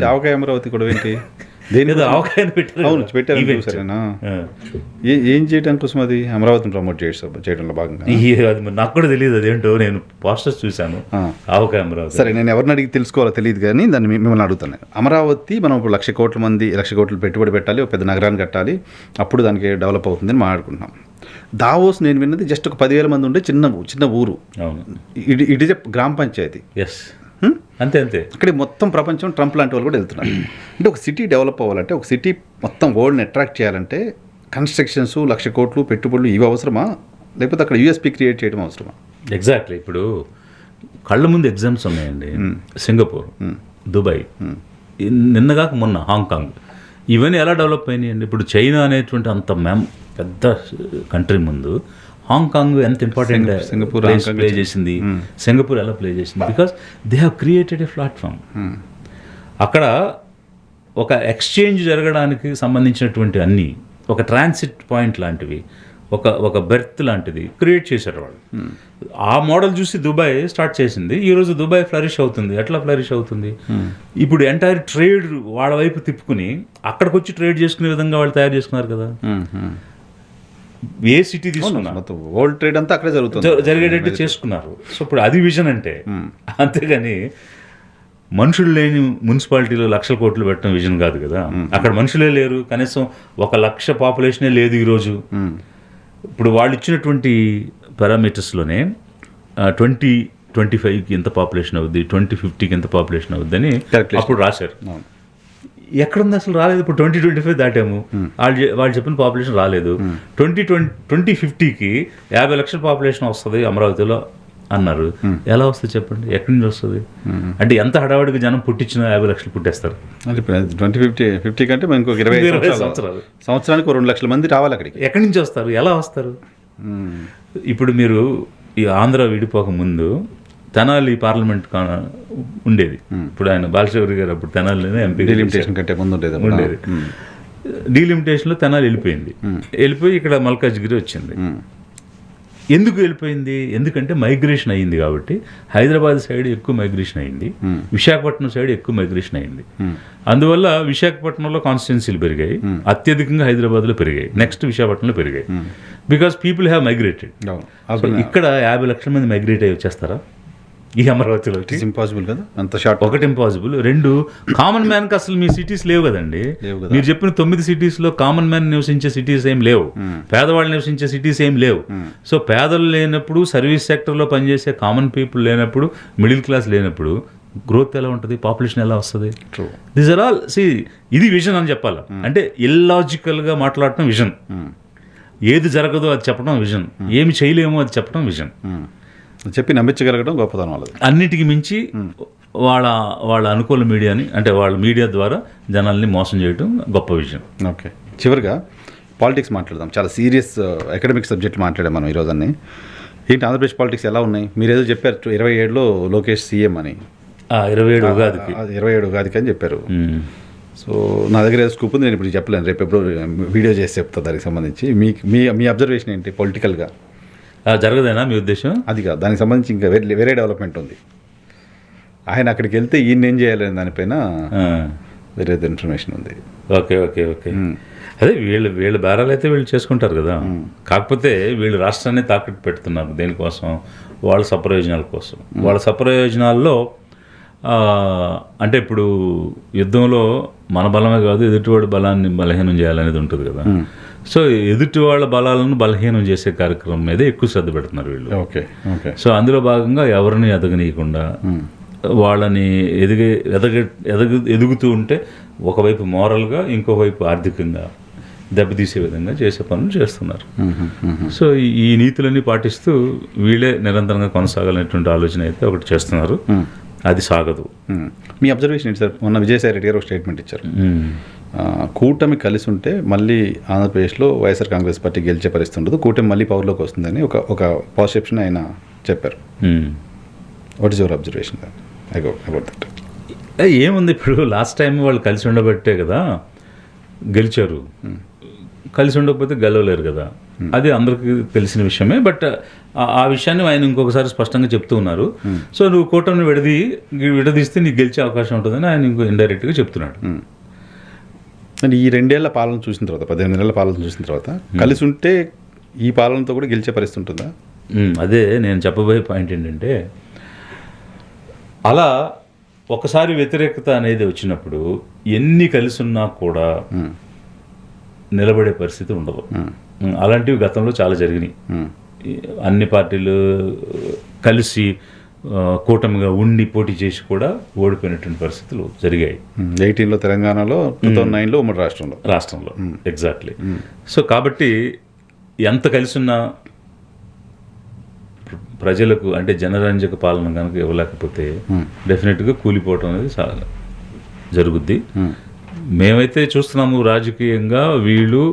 ఆవకాయ అమరావతి కూడా ఏంటి దేని ఏదో ఆవకాయని పెట్టారు అవును కదా, పెట్టారు event. సరేనా ఆ. ఏం చేయడానికి కోసం అది అమరావతిని ప్రమోట్ చేయడంలో భాగంగా అది మరి నాకు కూడా తెలియదు అదేంటో, నేను పోస్టర్స్ చూశాను. ఆ. ఆవకాయ అమరావతి. సరే నేను ఎవరిని అడిగి తెలుసుకోవాలో తెలియదు కానీ దాన్ని మిమ్మల్ని అడుగుతాను. అమరావతి మనం ఇప్పుడు 1,00,000 కోట్ల మంది 1,00,000 కోట్లు పెట్టుబడి పెట్టాలి, ఒక పెద్ద నగరాన్ని కట్టాలి, అప్పుడు దానికి డెవలప్ అవుతుందని మాట్లాడుకుంటున్నాం. దావోస్ నేను విన్నది జస్ట్ ఒక 10,000 మంది ఉండే చిన్న ఊరు. అవును. ఇట్ ఈజ్ గ్రామ పంచాయతీ. ఎస్, అంతే అంతే. అక్కడ మొత్తం ప్రపంచం ట్రంప్ లాంటి వాళ్ళు కూడా వెళ్తున్నారు. అంటే ఒక సిటీ డెవలప్ అవ్వాలంటే, ఒక సిటీ మొత్తం వరల్డ్ని అట్రాక్ట్ చేయాలంటే కన్స్ట్రక్షన్స్ 1,00,000 కోట్లు పెట్టుబడులు ఇవి అవసరమా, లేకపోతే అక్కడ యూఎస్పీ క్రియేట్ చేయడం అవసరమా? ఎగ్జాక్ట్లీ. ఇప్పుడు కళ్ళ ముందు ఎగ్జామ్స్ ఉన్నాయండి. సింగపూర్, దుబాయ్, నిన్నగాక మొన్న హాంకాంగ్, ఇవన్నీ ఎలా డెవలప్ అయినాయండి? ఇప్పుడు చైనా అనేటువంటి అంత పెద్ద కంట్రీ ముందు హాంకాంగ్ ఎంత ఇంపార్టెంట్ సింగపూర్ ప్లే చేసింది, సింగపూర్ ఎలా ప్లే చేసింది? Because they have created a platform. అక్కడ ఒక ఎక్స్చేంజ్ జరగడానికి సంబంధించినటువంటి అన్నీ, ఒక ట్రాన్సిట్ పాయింట్ లాంటివి, ఒక బెర్త్ లాంటిది క్రియేట్ చేశారు వాళ్ళు. ఆ మోడల్ చూసి దుబాయ్ స్టార్ట్ చేసింది. ఈరోజు దుబాయ్ ఫ్లరిష్ అవుతుంది. ఎట్లా ఫ్లరిష్ అవుతుంది? ఇప్పుడు ఎంటైర్ ట్రేడ్ వాళ్ళ వైపు తిప్పుకుని అక్కడికి వచ్చి ట్రేడ్ చేసుకునే విధంగా వాళ్ళు తయారు చేసుకున్నారు కదా. ఏ సిటీ తీసుకున్నా వరల్డ్ ట్రేడ్ అంతా అక్కడే జరిగేటట్టు చేసుకున్నారు. సో ఇప్పుడు అది విజన్ అంటే. అంతేగాని మనుషులు లేని మున్సిపాలిటీలో 1,00,000 కోట్లు పెట్టడం విజన్ కాదు కదా. అక్కడ మనుషులే లేరు, కనీసం 1,00,000 పాపులేషనే లేదు ఈరోజు. ఇప్పుడు వాళ్ళు ఇచ్చినటువంటి పారామీటర్స్లోనే 2025కి ఎంత పాపులేషన్ అవుద్ది, 2050కి ఎంత పాపులేషన్ అవుద్ది అని అప్పుడు రాశారు. ఎక్కడుంది అసలు? రాలేదు. ఇప్పుడు 2025 దాటాము, వాళ్ళు చెప్పిన పాపులేషన్ రాలేదు. 2050కి 50,00,000 పాపులేషన్ వస్తుంది అమరావతిలో అన్నారు. ఎలా వస్తుంది చెప్పండి? ఎక్కడి నుంచి వస్తుంది? అంటే ఎంత హడావడిగా జనం పుట్టించినా 50,00,000 పుట్టేస్తారు. 2050 కంటే ఇంకో 20 సంవత్సరాలు, సంవత్సరానికి 2,00,000 మంది రావాలి అక్కడికి. ఎక్కడి నుంచి వస్తారు? ఎలా వస్తారు? ఇప్పుడు మీరు ఈ ఆంధ్ర విడిపోక ముందు తెనాలి పార్లమెంట్ ఉండేది. ఇప్పుడు ఆయన బాలశౌరి గారు అప్పుడు తెనాలిలోనే ఎంపీ. డీలిమిటేషన్ కంటే ముందు ఉండేది. డీలిమిటేషన్లో తెనాలి వెళ్ళిపోయి ఇక్కడ మల్కాజ్గిరి వచ్చింది. ఎందుకు వెళ్ళిపోయింది? ఎందుకంటే మైగ్రేషన్ అయ్యింది కాబట్టి. హైదరాబాద్ సైడ్ ఎక్కువ మైగ్రేషన్ అయ్యింది, విశాఖపట్నం సైడ్ ఎక్కువ మైగ్రేషన్ అయ్యింది. అందువల్ల విశాఖపట్నంలో కాన్స్టిట్యున్సీలు పెరిగాయి, అత్యధికంగా హైదరాబాద్లో పెరిగాయి, నెక్స్ట్ విశాఖపట్నంలో పెరిగాయి. Because people have migrated. ఇక్కడ 50,00,000 మంది మైగ్రేట్ అయ్యి వచ్చేస్తారా ఈ అమరావతిలో? ఇంపాసిబుల్ కదా, అంత షార్ట్. ఒకటి ఇంపాసిబుల్. 2 కామన్ మ్యాన్కి అసలు మీ సిటీస్ లేవు కదండి. మీరు చెప్పిన 9 సిటీస్లో కామన్ మ్యాన్ నివసించే సిటీస్ ఏం లేవు, పేదవాళ్ళు నివసించే సిటీస్ ఏం లేవు. సో పేదలు లేనప్పుడు, సర్వీస్ సెక్టర్లో పనిచేసే కామన్ పీపుల్ లేనప్పుడు, మిడిల్ క్లాస్ లేనప్పుడు గ్రోత్ ఎలా ఉంటుంది? పాపులేషన్ ఎలా వస్తుంది? దీస్ ఆర్ ఆల్ ఇది విజన్ అని చెప్పాలి. అంటే ఇల్లాజికల్గా మాట్లాడటం విజన్, ఏది జరగదో అది చెప్పడం విజన్, ఏమి చేయలేమో అది చెప్పడం విజన్. చెప్పి నమ్మించగలగడం గొప్పతనం వాళ్ళది. అన్నిటికీ మించి వాళ్ళ అనుకూల మీడియాని, అంటే వాళ్ళ మీడియా ద్వారా జనాల్ని మోసం చేయడం గొప్ప విషయం. ఓకే, చివరిగా పాలిటిక్స్ మాట్లాడదాం. చాలా సీరియస్ అకాడమిక్ సబ్జెక్ట్ మాట్లాడాం మనం ఈరోజు. అన్నీ ఏంటి ఆంధ్రప్రదేశ్ పాలిటిక్స్ ఎలా ఉన్నాయి? మీరు ఏదో చెప్పారు 27లో లోకేష్ సీఎం అని. 27 ఉగాదికి అని చెప్పారు. సో నా దగ్గర ఏదో స్కూప్ ఉంది, నేను ఇప్పుడు చెప్పలేను, రేపు ఎప్పుడు వీడియో చేసి చెప్తా దానికి సంబంధించి. మీ అబ్జర్వేషన్ ఏంటి పొలిటికల్గా? జరగదేనా మీ ఉద్దేశం? అది కాదు, దానికి సంబంధించి ఇంకా వేరే డెవలప్మెంట్ ఉంది. ఆయన అక్కడికి వెళ్తే ఈయన ఏం చేయాలని దానిపైన వేరే ఇన్ఫర్మేషన్ ఉంది. ఓకే. అదే వీళ్ళ బేరాలు అయితే వీళ్ళు చేసుకుంటారు కదా. కాకపోతే వీళ్ళు రాష్ట్రాన్ని తాకట్టు పెడుతున్నారు దేనికోసం? వాళ్ళ సప్రయోజనాల కోసం. వాళ్ళ సప్రయోజనాల్లో అంటే ఇప్పుడు యుద్ధంలో మన బలమే కాదు, ఎదుటివాడి బలాన్ని బలహీనం చేయాలనేది ఉంటుంది కదా. సో ఎదుటి వాళ్ళ బలాలను బలహీనం చేసే కార్యక్రమం మీద ఎక్కువ శ్రద్ధ పెడుతున్నారు వీళ్ళు. ఓకే. సో అందులో భాగంగా ఎవరిని ఎదగనీయకుండా, వాళ్ళని ఎదుగుతూ ఉంటే ఒకవైపు మోరల్గా, ఇంకోవైపు ఆర్థికంగా దెబ్బతీసే విధంగా చేసే పనులు చేస్తున్నారు. సో ఈ నీతులన్నీ పాటిస్తూ వీళ్ళే నిరంతరంగా కొనసాగాలనేటువంటి ఆలోచన అయితే ఒకటి చేస్తున్నారు. అది సాగదు. మీ అబ్జర్వేషన్ ఏంటి సార్? మొన్న విజయసాయి రెడ్డి గారు ఒక స్టేట్మెంట్ ఇచ్చారు, కూటమి కలిసి ఉంటే మళ్ళీ ఆంధ్రప్రదేశ్లో వైఎస్ఆర్ కాంగ్రెస్ పార్టీ గెలిచే పరిస్థితి ఉండదు, కూటమి మళ్ళీ పవర్లోకి వస్తుందని ఒక పర్సెప్షన్ ఆయన చెప్పారు. What is your observation about that? ఏముంది, ఇప్పుడు లాస్ట్ టైం వాళ్ళు కలిసి ఉండబట్టే కదా గెలిచారు. కలిసి ఉండకపోతే గెలవలేరు కదా. అది అందరికీ తెలిసిన విషయమే. బట్ ఆ విషయాన్ని ఆయన ఇంకొకసారి స్పష్టంగా చెప్తూ ఉన్నారు. సో నువ్వు కూటమిని విడదీస్తే నీకు గెలిచే అవకాశం ఉంటుందని ఆయన ఇంకో ఇండైరెక్ట్గా చెప్తున్నాడు. అంటే ఈ 2 ఏళ్ల పాలన చూసిన తర్వాత 18 నెలల పాలన చూసిన తర్వాత కలిసి ఉంటే ఈ పాలనతో కూడా గెలిచే పరిస్థితి ఉంటుందా? అదే నేను చెప్పబోయే పాయింట్ ఏంటంటే, అలా ఒకసారి వ్యతిరేకత అనేది వచ్చినప్పుడు ఎన్ని కలిసి ఉన్నా కూడా నిలబడే పరిస్థితి ఉండదు. అలాంటివి గతంలో చాలా జరిగినాయి. అన్ని పార్టీలు కలిసి కూటమిగా ఉండి పోటీ చేసి కూడా ఓడిపోయినటువంటి పరిస్థితులు జరిగాయి. 18లో తెలంగాణలో, 2009లో ఉమ్మడి రాష్ట్రంలో ఎగ్జాక్ట్లీ. సో కాబట్టి ఎంత కలిసి ఉన్నా ప్రజలకు అంటే జనరంజక పాలన కనుక ఇవ్వలేకపోతే డెఫినెట్గా కూలిపోవటం అనేది జరుగుద్ది. మేమైతే చూస్తున్నాము రాజకీయంగా వీళ్ళు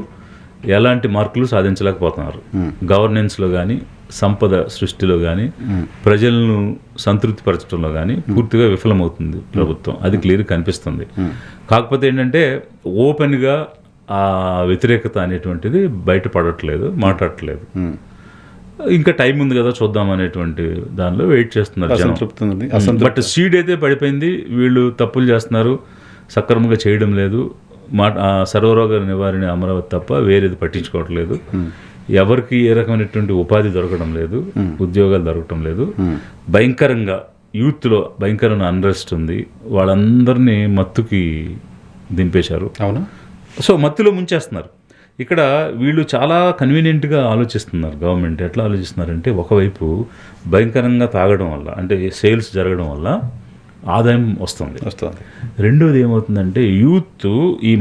ఎలాంటి మార్కులు సాధించలేకపోతున్నారు. గవర్నెన్స్లో కానీ, సంపద సృష్టిలో కానీ, ప్రజలను సంతృప్తిపరచడంలో కానీ పూర్తిగా విఫలమవుతుంది ప్రభుత్వం. అది క్లియర్గా కనిపిస్తుంది. కాకపోతే ఏంటంటే ఓపెన్గా ఆ వ్యతిరేకత అనేటువంటిది బయటపడట్లేదు, మాట్లాడట్లేదు. ఇంకా టైం ఉంది కదా చూద్దాం అనేటువంటి దానిలో వెయిట్ చేస్తున్నారు జనం. బట్ సీడ్ అయితే పడిపోయింది. వీళ్ళు తప్పులు చేస్తున్నారు, సక్రమంగా చేయడం లేదు. సర్వరోగ నివారణ అమరావతి తప్ప వేరేది పట్టించుకోవట్లేదు. ఎవరికి ఏ రకమైనటువంటి ఉపాధి దొరకడం లేదు, ఉద్యోగాలు దొరకడం లేదు. భయంకరంగా యూత్లో భయంకరమైన అన్రెస్ట్ ఉంది. వాళ్ళందరినీ మత్తుకి దింపేశారు. అవునా? సో మత్తులో ముంచేస్తున్నారు. ఇక్కడ వీళ్ళు చాలా కన్వీనియంట్గా ఆలోచిస్తున్నారు. గవర్నమెంట్ ఎట్లా ఆలోచిస్తున్నారంటే, ఒకవైపు భయంకరంగా తాగడం వల్ల అంటే సేల్స్ జరగడం వల్ల ఆదాయం వస్తుంది. రెండోది ఏమవుతుందంటే, యూత్ ఈ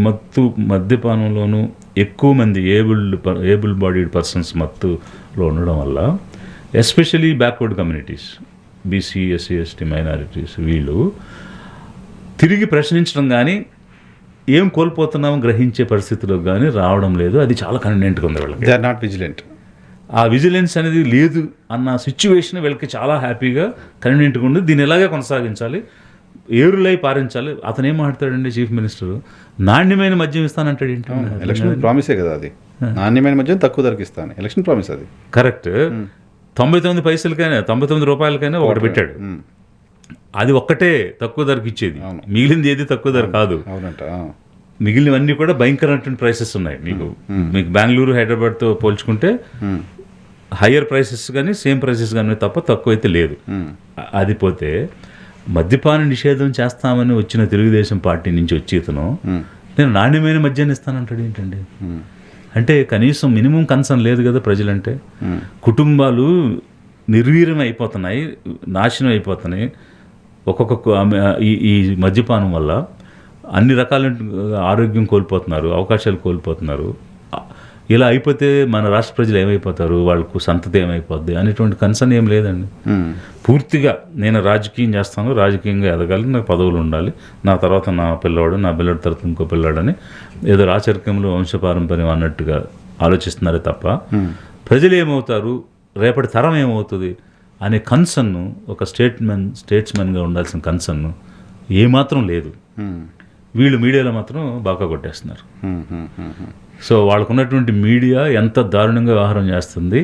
మద్యపానంలోనూ ఎక్కువ మంది ఏబుల్ బాడీడ్ పర్సన్స్ మత్తులో ఉండడం వల్ల, especially backward communities, BC, SC, ST, minorities, వీళ్ళు తిరిగి ప్రశ్నించడం కానీ ఏం కోల్పోతున్నామో గ్రహించే పరిస్థితిలో కానీ రావడం లేదు. అది చాలా కన్వీనియంట్గా ఉంది వాళ్ళకి. They are not vigilant. ఆ విజిలెన్స్ అనేది లేదు అన్న సిచ్యువేషన్ వీళ్ళకి చాలా హ్యాపీగా కన్వీనియంట్గా ఉంది. దీన్ని ఎలాగే కొనసాగించాలి, ఏరులై పారించాలి. అతను ఏం మాట్లాడాడండి చీఫ్ మినిస్టర్, నాణ్యమైన మద్యం ఇస్తానంటాడు. ఏంటి ఎలక్షన్ ప్రామిసే కదా అది, నాణ్యమైన మద్యం తక్కువ ధరకు ఇస్తాను, ఎలక్షన్ ప్రామిస్ అది. కరెక్ట్. 99 పైసలకైనా 99 రూపాయలకైనా ఒకటి పెట్టాడు. అది ఒక్కటే తక్కువ ధరకు ఇచ్చేది, మిగిలింది ఏది తక్కువ ధర కాదు. మిగిలినవన్నీ కూడా భయంకరమైనటువంటి ప్రైసెస్ ఉన్నాయి. మీకు బెంగళూరు, హైదరాబాద్తో పోల్చుకుంటే హయ్యర్ ప్రైసెస్ కానీ సేమ్ ప్రైసెస్ కానీ తప్ప తక్కువ అయితే లేదు. అది పోతే మద్యపాన నిషేధం చేస్తామని వచ్చిన తెలుగుదేశం పార్టీ నుంచి వచ్చి ఇతను నేను నాణ్యమైన మద్యాన్ని ఇస్తానంటాడు. ఏంటండి అంటే కనీసం మినిమం కన్సర్న్ లేదు కదా ప్రజలంటే. కుటుంబాలు నిర్వీర్యం అయిపోతున్నాయి, నాశనం అయిపోతున్నాయి. ఈ మద్యపానం వల్ల అన్ని రకాల ఆరోగ్యం కోల్పోతున్నారు, అవకాశాలు కోల్పోతున్నారు. ఇలా అయిపోతే మన రాష్ట్ర ప్రజలు ఏమైపోతారు, వాళ్ళకు సంతతి ఏమైపోద్ది అనేటువంటి కన్సర్న్ ఏం లేదండి. పూర్తిగా నేను రాజకీయం చేస్తాను, రాజకీయంగా ఎదగాలి, నాకు పదవులు ఉండాలి, నా తర్వాత నా పిల్లవాడు, నా పిల్లడి తర్వాత ఇంకో పిల్లాడని ఏదో రాచరికంలో వంశపారంపర్యం అన్నట్టుగా ఆలోచిస్తున్నారే తప్ప ప్రజలు ఏమవుతారు, రేపటి తరం ఏమవుతుంది అనే కన్సర్న్, ఒక స్టేట్స్మెన్గా ఉండాల్సిన కన్సర్న్ ఏమాత్రం లేదు. వీళ్ళు మీడియాలో మాత్రం బాగా కొట్టేస్తున్నారు. సో వాళ్ళకున్నటువంటి మీడియా ఎంత దారుణంగా వ్యవహారం చేస్తుంది,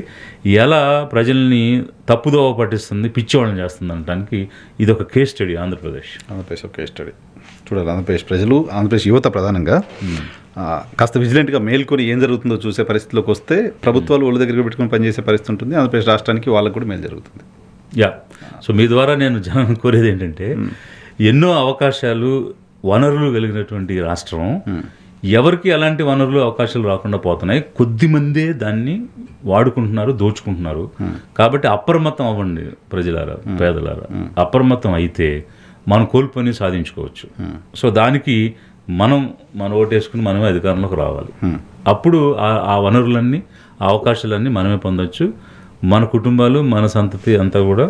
ఎలా ప్రజల్ని తప్పుదోవ పట్టిస్తుంది, పిచ్చివాళ్ళని చేస్తుంది అనడానికి ఇది ఒక కేస్ స్టడీ. ఆంధ్రప్రదేశ్ ఒక కేస్ స్టడీ చూడాలి. ఆంధ్రప్రదేశ్ ప్రజలు, ఆంధ్రప్రదేశ్ యువత ప్రధానంగా కాస్త విజిలెంట్గా మేల్కొని ఏం జరుగుతుందో చూసే పరిస్థితిలోకి వస్తే ప్రభుత్వాలు వాళ్ళ దగ్గర పెట్టుకుని పనిచేసే పరిస్థితి ఉంటుంది. ఆంధ్రప్రదేశ్ రాష్ట్రానికి వాళ్ళకు కూడా మేలు జరుగుతుంది. సో మీ ద్వారా నేను జనం కోరేది ఏంటంటే, ఎన్నో అవకాశాలు, వనరులు కలిగినటువంటి రాష్ట్రం, ఎవరికి అలాంటి వనరులు, అవకాశాలు రాకుండా పోతున్నాయి. కొద్దిమందే దాన్ని వాడుకుంటున్నారు, దోచుకుంటున్నారు. కాబట్టి అప్రమత్తం అవ్వండి ప్రజలారా, పేదలారా. అప్రమత్తం అయితే మనం కోల్పోయి సాధించుకోవచ్చు. సో దానికి మన ఓటేసుకుని మనమే అధికారంలోకి రావాలి. అప్పుడు ఆ వనరులన్నీ, ఆ అవకాశాలన్నీ మనమే పొందొచ్చు. మన కుటుంబాలు, మన సంతతి అంతా కూడా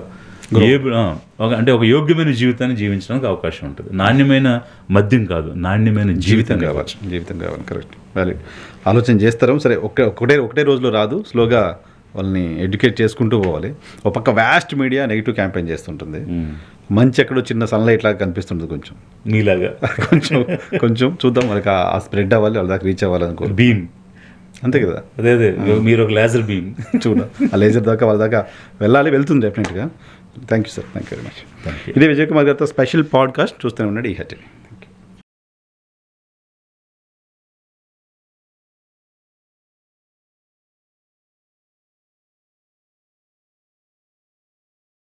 అంటే ఒక యోగ్యమైన జీవితాన్ని జీవించడానికి అవకాశం ఉంటుంది. నాణ్యమైన మద్యం కాదు, నాణ్యమైన జీవితం కావాలి. Correct, valid. ఆలోచన చేస్తారు. సరే, ఒకటే రోజులో రాదు, స్లోగా వాళ్ళని ఎడ్యుకేట్ చేసుకుంటూ పోవాలి. ఒక పక్క వ్యాస్ట్ మీడియా నెగిటివ్ క్యాంపెయిన్ చేస్తుంటుంది. మంచి ఎక్కడో చిన్న సన్లైట్ లాగా కనిపిస్తుంటుంది కొంచెం మీలాగా. కొంచెం చూద్దాం, మనకి ఆ స్ప్రెడ్ అవ్వాలి, వాళ్ళ దాకా రీచ్ అవ్వాలనుకో. బీమ్ అంతే కదా. అదే మీరు ఒక లేజర్ బీమ్ చూడ ఆ లేజర్ దాకా వాళ్ళ దాకా వెళ్తుంది డెఫినెట్గా. Thank you sir, thank you very much. ఇదే విజయ్ కుమార్ గారితో స్పెషల్ పాడ్కాస్ట్. చూస్తూనే ఉన్నాడు ఈ హెచ్ని.